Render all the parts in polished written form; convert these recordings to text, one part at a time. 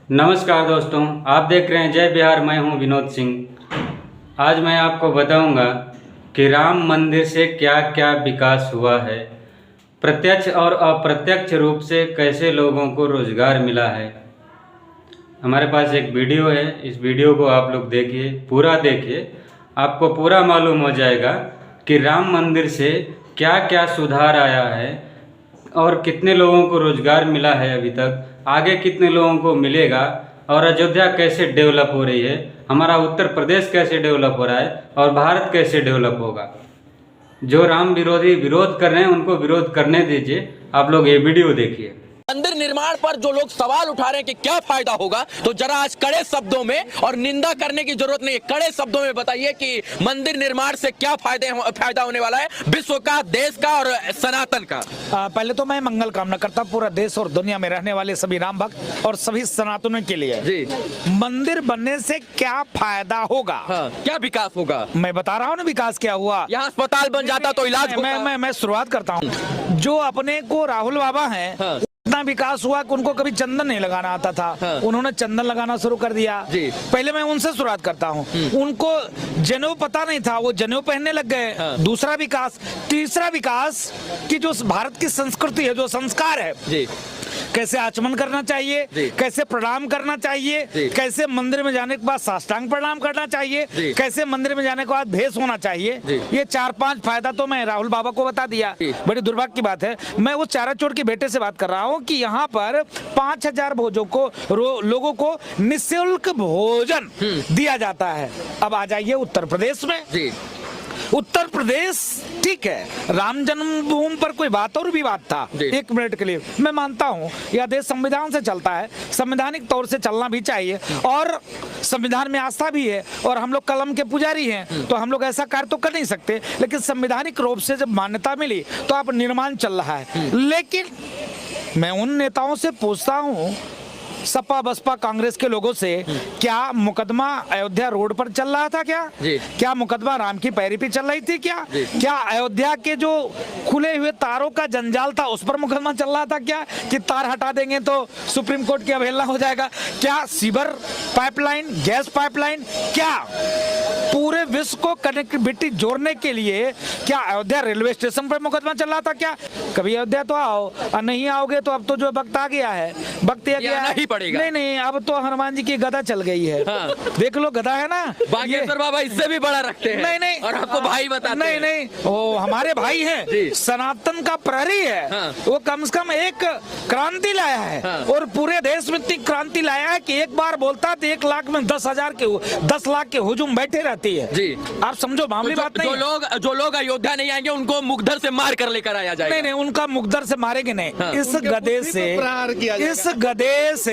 नमस्कार दोस्तों, आप देख रहे हैं जय बिहार। मैं हूं विनोद सिंह। आज मैं आपको बताऊंगा कि राम मंदिर से क्या क्या विकास हुआ है, प्रत्यक्ष और अप्रत्यक्ष रूप से कैसे लोगों को रोजगार मिला है। हमारे पास एक वीडियो है, इस वीडियो को आप लोग देखिए, पूरा देखिए, आपको पूरा मालूम हो जाएगा कि राम मंदिर से क्या क्या सुधार आया है और कितने लोगों को रोजगार मिला है अभी तक, आगे कितने लोगों को मिलेगा, और अयोध्या कैसे डेवलप हो रही है, हमारा उत्तर प्रदेश कैसे डेवलप हो रहा है और भारत कैसे डेवलप होगा। जो राम विरोधी विरोध कर रहे हैं उनको विरोध करने दीजिए, आप लोग ये वीडियो देखिए। मंदिर निर्माण पर जो लोग सवाल उठा रहे हैं कि क्या फायदा होगा, तो जरा आज कड़े शब्दों में, और निंदा करने की जरूरत नहीं है, कड़े शब्दों में बताइए कि मंदिर निर्माण से क्या फायदा होने वाला है विश्व का, देश का और सनातन का। पहले तो मैं मंगल कामना करता हूं पूरा देश और दुनिया में रहने वाले सभी राम भक्त और सभी सनातनों के लिए जी। मंदिर बनने से क्या फायदा होगा? हाँ, क्या विकास होगा? मैं बता रहा हूँ ना विकास क्या हुआ। यहाँ अस्पताल बन जाता तो इलाज होता। मैं शुरुआत करता हूँ। जो अपने को राहुल बाबा हैं, हाँ। इतना विकास हुआ कि उनको कभी चंदन नहीं लगाना आता था। हाँ। उन्होंने चंदन लगाना शुरू कर दिया जी। पहले मैं उनसे शुरुआत करता हूँ। उनको जनेऊ पता नहीं था, वो जनेऊ पहनने लग गए। हाँ। दूसरा विकास। तीसरा विकास कि जो भारत की संस्कृति है, जो संस्कार है जी, कैसे आचमन करना चाहिए, कैसे प्रणाम करना चाहिए, कैसे मंदिर में जाने के बाद साष्टांग प्रणाम करना चाहिए, कैसे मंदिर में जाने के बाद भेष होना चाहिए, ये 4-5 फायदा तो मैं राहुल बाबा को बता दिया। बड़ी दुर्भाग्य की बात है, मैं उस चाराचोर के बेटे से बात कर रहा हूँ कि यहाँ पर 5000 भोजों को लोगों को निःशुल्क भोजन दिया जाता है। अब आ जाइए उत्तर प्रदेश में। उत्तर प्रदेश ठीक है, राम जन्मभूमि पर कोई बात और विवाद था, 1 मिनट के लिए मैं मानता हूँ यह देश संविधान से चलता है, संवैधानिक तौर से चलना भी चाहिए और संविधान में आस्था भी है और हम लोग कलम के पुजारी हैं, तो हम लोग ऐसा कार्य तो कर नहीं सकते। लेकिन संवैधानिक रूप से जब मान्यता मिली तो अब निर्माण चल रहा है। लेकिन मैं उन नेताओं से पूछता हूँ, सपा बसपा कांग्रेस के लोगों से, क्या मुकदमा अयोध्या रोड पर चल रहा था? क्या मुकदमा राम की पैरी पे चल रही थी? क्या अयोध्या के जो खुले हुए तारों का जंजाल था उस पर मुकदमा चल रहा था? क्या कि तार हटा देंगे तो सुप्रीम कोर्ट की अवहेलना हो जाएगा? क्या सीवर पाइपलाइन, गैस पाइपलाइन, क्या पूरे विश्व को कनेक्टिविटी जोड़ने के लिए क्या अयोध्या रेलवे स्टेशन पर मुकदमा चल रहा था? क्या कभी अयोध्या तो आओ, और नहीं आओगे तो अब तो जो वक्त आ गया है, वक्त आ गया है, नहीं अब तो हनुमान जी की गदा चल गई है। हाँ। देख लो गदा है ना, बागेश्वर बाबा इससे भी बड़ा रखते हैं। नहीं और आपको भाई बताते हैं। नहीं वो हमारे भाई हैं, सनातन का प्रहरी है। हाँ। वो कम से कम एक क्रांति लाया है। हाँ। और पूरे देश में इतनी क्रांति लाया है कि एक बार बोलता है तो 1 लाख में 10 लाख के हुजूम बैठे रहती है जी। आप समझो मामूली बात नहीं। जो लोग अयोध्या नहीं आएंगे उनको मुगदर से मार कर लेकर आया जाएगा। नहीं उनका मुगदर से मारेंगे नहीं। हाँ। इस गदे से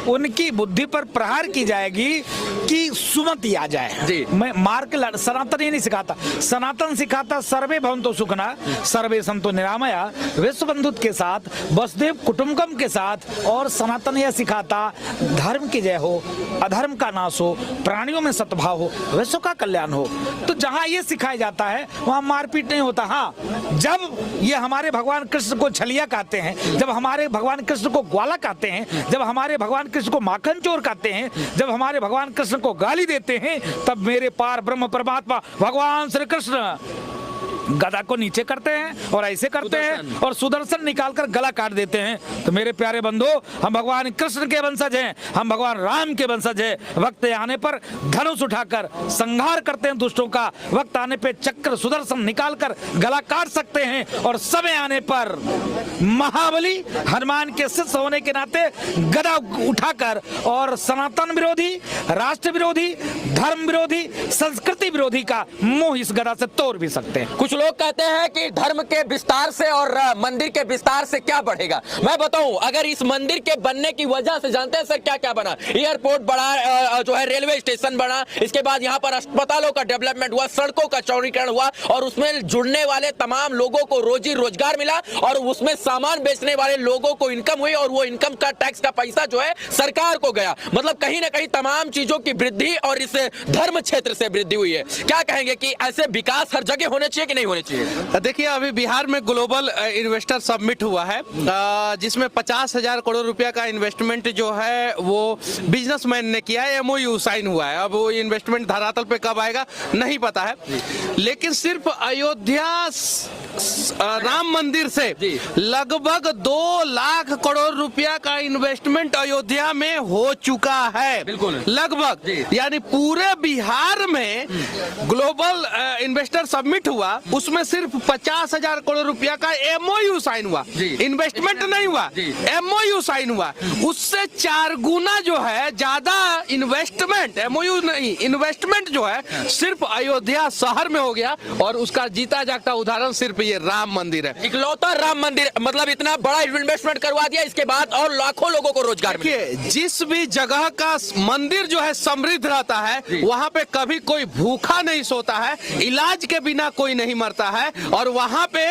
उनकी बुद्धि पर प्रहार की जाएगी कि सुमति आ जाए। मैं मार के सनातन ही नहीं सिखाता, सनातन सिखाता सर्वे भवन्तु सुखिनः सर्वे सन्तु निरामया, विश्व बंधुत्व के साथ, वसुधैव कुटुम्बकम के साथ। और सनातन यह सिखाता धर्म की जय हो, अधर्म का नाश हो, प्राणियों में सद्भाव हो, विश्व का कल्याण हो। तो जहाँ ये सिखाया जाता है वहाँ मारपीट नहीं होता। हाँ, जब ये हमारे भगवान कृष्ण को छलिया कहते हैं, जब हमारे भगवान कृष्ण को ग्वाला कहते हैं, जब हमारे भगवान कृष्ण को माखन चोर कहते हैं, जब हमारे भगवान कृष्ण को गाली देते हैं, तब मेरे पार ब्रह्म परमात्मा भगवान श्री कृष्ण गदा को नीचे करते हैं और ऐसे करते हैं और सुदर्शन निकालकर गला काट देते हैं। तो मेरे प्यारे बंधु, हम भगवान कृष्ण के वंशज हैं, हम भगवान राम के वंशज हैं। वक्त आने पर धनुष उठाकर संहार करते हैं दुष्टों का, वक्त आने पे चक्र सुदर्शन निकालकर गला काट सकते हैं, और समय आने पर महाबली हनुमान के शिष्य होने के नाते गदा उठाकर और सनातन विरोधी, राष्ट्र विरोधी, धर्म विरोधी, संस्कृति विरोधी का मुंह इस गदा से तोड़ भी सकते हैं। कुछ लोग कहते हैं कि धर्म के विस्तार से और मंदिर के विस्तार से क्या बढ़ेगा। मैं बताऊं, अगर इस मंदिर के बनने की वजह से जानते हैं सर क्या क्या बना? एयरपोर्ट बड़ा, जो है रेलवे स्टेशन बना, इसके बाद यहाँ पर अस्पतालों का डेवलपमेंट हुआ, सड़कों का चौड़ीकरण हुआ, और उसमें जुड़ने वाले तमाम लोगों को रोजी रोजगार मिला, और उसमें सामान बेचने वाले लोगों को इनकम हुई, और वो इनकम का टैक्स का पैसा जो है सरकार को गया। मतलब कहीं ना कहीं तमाम चीजों की वृद्धि और इस धर्म क्षेत्र से वृद्धि हुई है। क्या कहेंगे कि ऐसे विकास हर जगह होने चाहिए कि नहीं होनी चाहिए? देखिए, अभी बिहार में ग्लोबल इन्वेस्टर समिट हुआ है, जिसमें 50,000 करोड़ रुपया का इन्वेस्टमेंट जो है वो बिजनेसमैन ने किया है, MOU साइन हुआ है। अब वो इन्वेस्टमेंट धरातल पे कब आएगा नहीं पता है, लेकिन सिर्फ अयोध्या राम मंदिर से लगभग 2 लाख करोड़ रुपया का इन्वेस्टमेंट अयोध्या में हो चुका है। बिल्कुल लगभग, यानी पूरे बिहार में ग्लोबल इन्वेस्टर समिट हुआ, उसमें सिर्फ 50,000 करोड़ रुपया का MOU साइन हुआ, इन्वेस्टमेंट नहीं हुआ, MOU साइन हुआ। उससे 4 गुना जो है ज्यादा इन्वेस्टमेंट, MOU नहीं, इन्वेस्टमेंट जो है सिर्फ अयोध्या शहर में हो गया। और उसका जीता जागता उदाहरण सिर्फ ये राम मंदिर है, इकलौता राम मंदिर। मतलब इतना बड़ा इन्वेस्टमेंट करवा दिया, इसके बाद और लाखों लोगों को रोजगार मिले। जिस भी जगह का मंदिर जो है समृद्ध रहता है, वहाँ पे कभी कोई भूखा नहीं सोता है, इलाज के बिना कोई नहीं मरता है, और वहाँ पे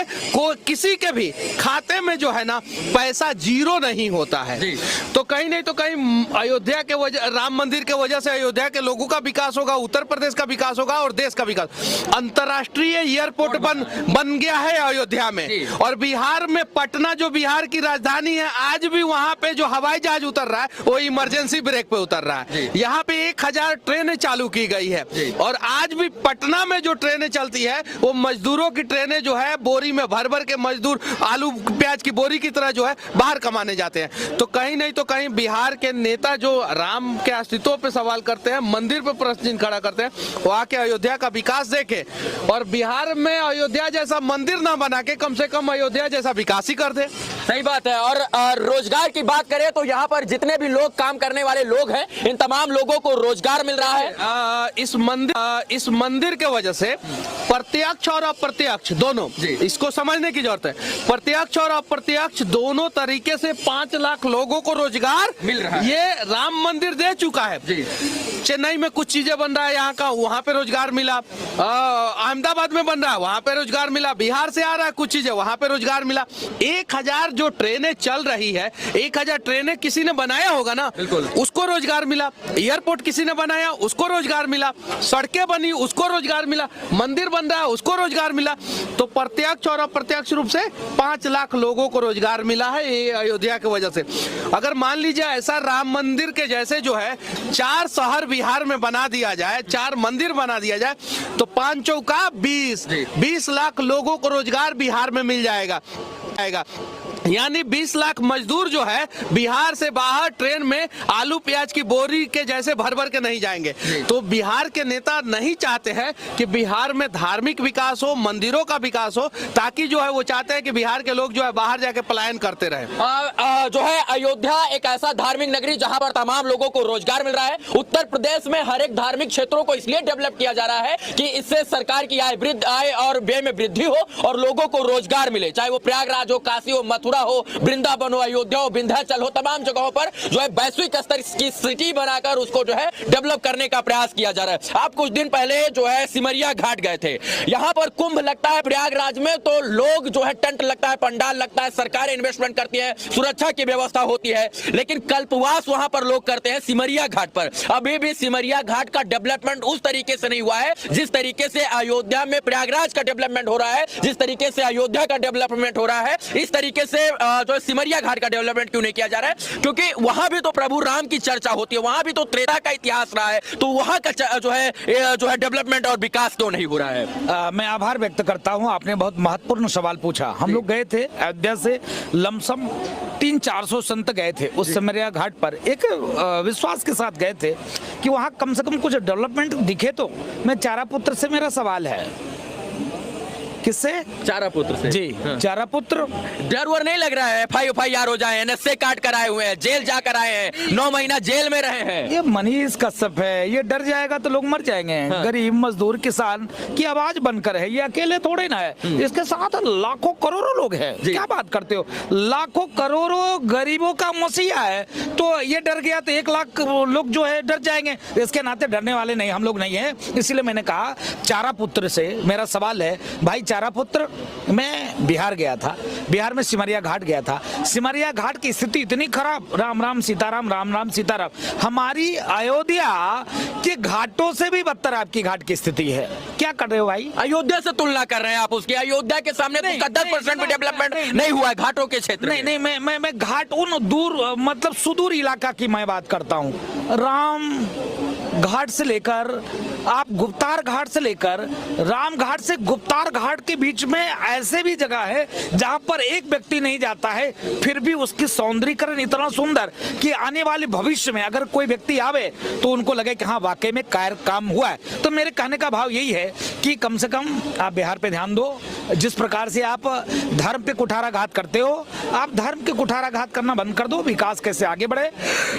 किसी के भी खाते में जो है ना पैसा जीरो नहीं होता है। तो कहीं नहीं तो कहीं अयोध्या के वजह, राम मंदिर के वजह से अयोध्या के लोगों का विकास होगा, उत्तर प्रदेश का विकास होगा और देश का विकास। अंतर्राष्ट्रीय एयरपोर्ट बन गया है अयोध्या में, और बिहार में पटना जो बिहार की राजधानी है, आज भी वहाँ पे जो हवाई जहाज उतर रहा है वो इमरजेंसी ब्रेक पे उतर रहा है। यहाँ पे 1000 ट्रेनें चालू की गई है, और आज भी पटना में जो ट्रेनें चलती है वो मजदूरों की ट्रेनें जो है, बोरी में भर भर के मजदूर आलू प्याज की बोरी की तरह जो है बाहर कमाने जाते हैं। तो कहीं नहीं तो कहीं बिहार के नेता जो राम के अस्तित्व पे सवाल करते हैं, मंदिर पे प्रश्न चिन्ह खड़ा करते हैं, वो आके अयोध्या का विकास देखे और बिहार में अयोध्या जैसा मंदिर ना बना के कम से कम अयोध्या जैसा विकास ही कर दे। सही बात है। और रोजगार की बात करें तो यहाँ पर जितने भी लोग काम करने वाले लोग हैं, इन तमाम लोगों को रोजगार मिल रहा है। इस मंदिर के वजह से प्रत्यक्ष और अप्रत्यक्ष दोनों, इसको समझने की जरूरत है, प्रत्यक्ष और अप्रत्यक्ष दोनों तरीके से 5 लाख लोगों को रोजगार मिल रहा है। ये राम मंदिर दे चुका है। चेन्नई में कुछ चीजें बन रहा है यहाँ का, वहाँ पे रोजगार मिला, अहमदाबाद में बन रहा है, वहाँ पे रोजगार मिला, बिहार से आ रहा है कुछ चीजें, वहाँ पे रोजगार मिला। 1000 जो ट्रेनें चल रही है, 1000 ट्रेनें किसी ने बनाया होगा ना, उसको रोजगार मिला। एयरपोर्ट किसी ने बनाया, उसको रोजगार मिला। सड़कें बनी, उसको रोजगार मिला। मंदिर बन रहा है, उसको रोजगार मिला। तो प्रत्यक्ष और अप्रत्यक्ष रूप से 5 लाख लोगों को रोजगार मिला है ये अयोध्या की वजह से। अगर मान लीजिए ऐसा राम मंदिर के जैसे जो है 4 शहर बिहार में बना दिया जाए, 4 मंदिर बना दिया जाए, तो 5 चौका 20 लाख लोगों को रोजगार बिहार में मिल जाएगा। यानी 20 लाख मजदूर जो है बिहार से बाहर ट्रेन में आलू प्याज की बोरी के जैसे भर भर के नहीं जाएंगे। तो बिहार के नेता नहीं चाहते हैं कि बिहार में धार्मिक विकास हो, मंदिरों का विकास हो, ताकि जो है वो चाहते हैं कि बिहार के लोग जो है बाहर जाके पलायन करते रहे। जो है अयोध्या एक ऐसा धार्मिक नगरी जहां पर तमाम लोगों को रोजगार मिल रहा है। उत्तर प्रदेश में हर एक धार्मिक क्षेत्रों को इसलिए डेवलप किया जा रहा है कि इससे सरकार की आय और व्यय में वृद्धि हो और लोगों को रोजगार मिले, चाहे वो प्रयागराज हो, काशी हो, मथुरा हो, वृंदावन हो, अयोध्या हो, विंध्याचल हो, तमाम जगहों पर जो है वैश्विक स्तर की सिटी बनाकर उसको जो है डेवलप करने का प्रयास किया जा रहा है। आप कुछ दिन पहले जो है सिमरिया घाट गए थे, यहाँ पर कुंभ लगता है प्रयागराज में, तो लोग जो है टेंट लगता है, पंडाल लगता है, सरकार इन्वेस्टमेंट करती है, सुरक्षा की व्यवस्था होती है, लेकिन कल्पवास वहां पर लोग करते हैं सिमरिया घाट पर। अभी भी सिमरिया घाट का डेवलपमेंट उस तरीके से नहीं हुआ है जिस तरीके से अयोध्या में प्रयागराज का डेवलपमेंट हो रहा है, जिस तरीके से अयोध्या का डेवलपमेंट हो रहा है। इस तरीके से जो सिमरिया घाट का डेवलपमेंट क्यों नहीं किया जा रहा है? क्योंकि वहां भी तो प्रभु राम की चर्चा होती है, वहां भी तो त्रेता का इतिहास रहा है, तो वहां का जो है डेवलपमेंट और विकास क्यों नहीं हो रहा है? मैं आभार व्यक्त करता हूं, आपने बहुत महत्वपूर्ण सवाल पूछा। हम लोग गए थे अयोध्या से लमसम 300-400 संत गए थे उस सिमरिया घाट पर, एक विश्वास के साथ गए थे कि वहां कम से कम कुछ डेवलपमेंट दिखे। तो मैं चारा पुत्र से मेरा सवाल है, किससे? चारा पुत्र से जी। चारा पुत्र डर वर नहीं लग रहा है FIR हो जाए, NSA काट कर आए हुए हैं, जेल जाकर आए हैं, 9 महीना जेल में रहे हैं। ये मनीष कश्यप है, ये डर जाएगा तो लोग मर जाएंगे। गरीब मजदूर किसान की आवाज बनकर है, ये अकेले थोड़े ना है, इसके साथ लाखों करोड़ों लोग हैं। क्या बात करते हो, लाखों करोड़ों गरीबों का मसीहा है, तो ये डर गया तो 1 लाख लोग जो है डर जाएंगे। इसके नाते डरने वाले नहीं हम लोग नहीं है। इसलिए मैंने कहा चारा पुत्र से मेरा सवाल है, भाई चारा पुत्र मैं बिहार गया था, बिहार में सिमरिया घाट गया था। सिमरिया घाट की स्थिति इतनी खराब, राम राम सीताराम, राम राम सीताराम। हमारी अयोध्या के घाटों से भी बदतर आपकी घाट की स्थिति है। क्या कर रहे हो भाई? अयोध्या से तुलना कर रहे हैं आप उसकी? अयोध्या के सामने तो उसका 10% भी डेवलपमेंट नहीं हुआ है घाटों के क्षेत्र में। नहीं, मैं घाट उन दूर मतलब सुदूर इलाका की मैं बात करता हूँ। राम घाट से लेकर आप गुप्तार घाट से लेकर राम घाट से गुप्तार घाट के बीच में ऐसे भी जगह है जहां पर एक व्यक्ति नहीं जाता है, फिर भी उसकी सौंदर्यीकरण इतना सुंदर कि आने वाले भविष्य में अगर कोई व्यक्ति आवे तो उनको लगे कि हाँ वाकई में काम हुआ है। तो मेरे कहने का भाव यही है कि कम से कम आप बिहार पे ध्यान दो। जिस प्रकार से आप धर्म पे कुठाराघात करते हो, आप धर्म के कुठाराघात करना बंद कर दो। विकास कैसे आगे बढ़े,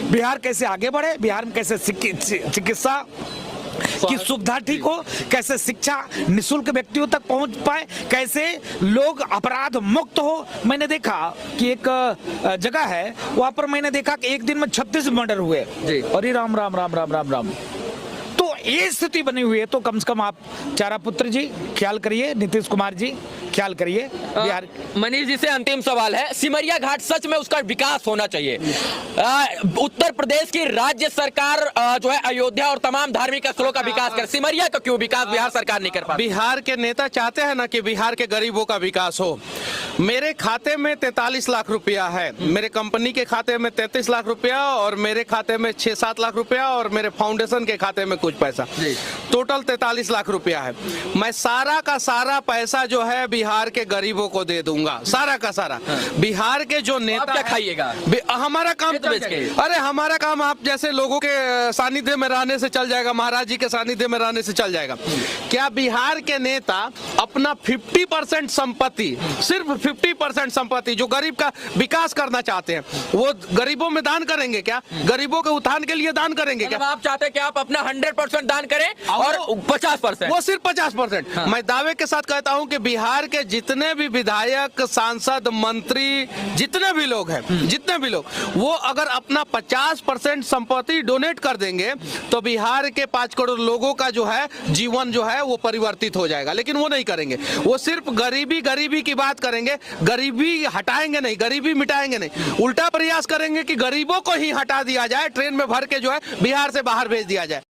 बिहार कैसे आगे बढ़े, बिहार में कैसे चिकित्सा की सुविधा ठीक हो, कैसे शिक्षा निःशुल्क व्यक्तियों तक पहुंच पाए, कैसे लोग अपराध मुक्त हो। मैंने देखा कि एक जगह है वहां पर मैंने देखा कि एक दिन में 36 मर्डर हुए। अरे राम राम राम राम राम राम। तो ये स्थिति बनी हुई है, तो कम से कम आप चारा पुत्र जी ख्याल करिए, नीतीश कुमार जी ख्याल करिए। बिहार मनीष जी से अंतिम सवाल है, सिमरिया घाट सच में उसका विकास होना चाहिए। उत्तर प्रदेश की राज्य सरकार जो है अयोध्या और तमाम धार्मिक स्थलों का विकास कर, सिमरिया का क्यों विकास बिहार सरकार नहीं कर पाती? बिहार के नेता चाहते हैं ना कि बिहार के गरीबों का विकास हो। मेरे खाते में 43 लाख रुपया है, मेरे कंपनी के खाते में 33 लाख रुपया और मेरे खाते में 6-7 लाख रुपया और मेरे फाउंडेशन के खाते में कुछ पैसा, टोटल 43 लाख रुपया है। मैं सारा का सारा पैसा जो है बिहार के गरीबों को दे दूंगा, सारा का सारा। बिहार के जो नेता क्या खाइएगा? हमारा काम अरे हमारा काम आप जैसे लोगों के सानिध्य में रहने से चल जाएगा, महाराज जी के सानिध्य में रहने से चल जाएगा। क्या बिहार के नेता अपना 50% संपत्ति, सिर्फ 50% संपत्ति जो गरीब का विकास करना चाहते हैं वो गरीबों में दान करेंगे क्या? गरीबों के उत्थान के लिए दान करेंगे क्या? आप चाहते हैं कि आप अपना 100% दान करें और 50%? वो सिर्फ 50%। हाँ। मैं दावे के साथ कहता हूं कि बिहार के जितने भी विधायक, सांसद, मंत्री, जितने भी लोग हैं, जितने भी लोग, वो अगर अपना 50% संपत्ति डोनेट कर देंगे तो बिहार के 5 करोड़ लोगों का जो है जीवन जो है वो परिवर्तित हो जाएगा। लेकिन वो नहीं करेंगे, वो सिर्फ गरीबी की बात करेंगे, गरीबी हटाएंगे नहीं, गरीबी मिटाएंगे नहीं, उल्टा प्रयास करेंगे कि गरीबों को ही हटा दिया जाए, ट्रेन में भर के जो है बिहार से बाहर भेज दिया जाए।